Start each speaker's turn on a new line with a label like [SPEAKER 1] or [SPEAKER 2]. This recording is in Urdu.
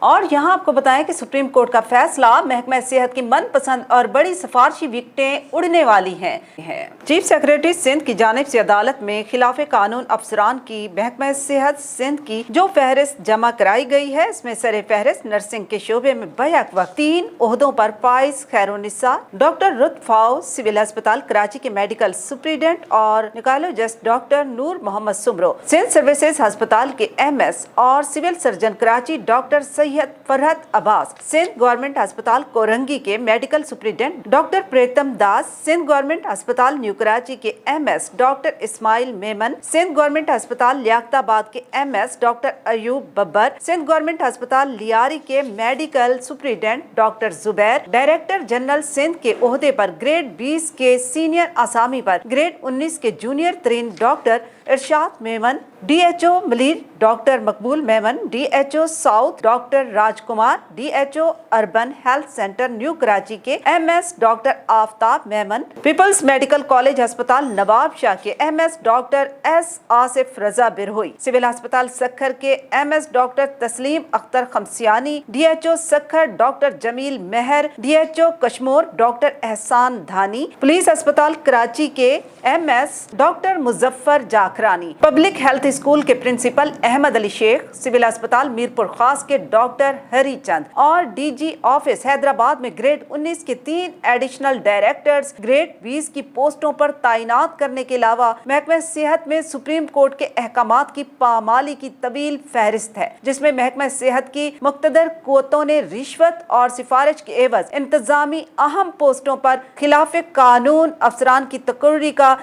[SPEAKER 1] اور یہاں آپ کو بتائیں کہ سپریم کورٹ کا فیصلہ محکمہ صحت کی من پسند اور بڑی سفارشی وکٹیں اڑنے والی ہیں۔ چیف سیکریٹری سندھ کی جانب سے عدالت میں خلاف قانون افسران کی محکمہ صحت سندھ کی جو فہرست جمع کرائی گئی ہے، اس میں سر فہرست نرسنگ کے شعبے میں بیک وقت 3 عہدوں پر فائز خیرالنساء ڈاکٹر رت فاؤ سول ہسپتال کراچی کے میڈیکل سپرنٹینڈنٹ اور نیکالوجسٹ ڈاکٹر نور محمد سمرو، سندھ سروسز ہسپتال کے MS اور civil surgeon Karachi doctor Syed Farhat Abbas, Sindh government ہسپتال کورنگی کے medical superintendent doctor Pritam Das, Sindh government ہسپتال نیو کراچی کے MS doctor Ismail Memon, Sindh government ہسپتال لیاقت آباد کے MS doctor Ayub Babar, Sindh government ہسپتال لیاری کے medical superintendent doctor Zubair, director general Sindh کے عہدے پر گریڈ 20 کے سینئر اسامی پر گریڈ 19 کے جونیئر ترین doctor Irshad Memon, DHO Malir doctor Maqbool Memon, DHO south doctor Raj Kumar, DHO urban health centre new Karachi کے MS doctor Aftab Memon, peoples medical college ہسپتال نواب شاہ کے MS doctor S Asif Raza Brohi, civil ہسپتال سکھر کے MS doctor Tasleem Akhtar Khamisani, DHO Sukkur doctor Jamil Mahar, DHO Kashmore doctor Ehsan Dhani, police ہسپتال کراچی کے MS doctor Muzaffar جاکرانی، public health school کے پرنسپل احمد علی شیخ، سول ہسپتال میرپور خاص کے ڈاکٹر ہری چند اور DG آفس حیدرآباد میں گریڈ 19 کے 3 ایڈیشنل ڈائریکٹرز گریڈ 20 کی پوسٹوں پر تعینات کرنے کے علاوہ محکمہ صحت میں سپریم کورٹ کے احکامات کی پامالی کی طویل فہرست ہے، جس میں محکمہ صحت کی مقتدر قوتوں نے رشوت اور سفارش کے عوض انتظامی اہم پوسٹوں پر خلاف قانون افسران کی تقرری کا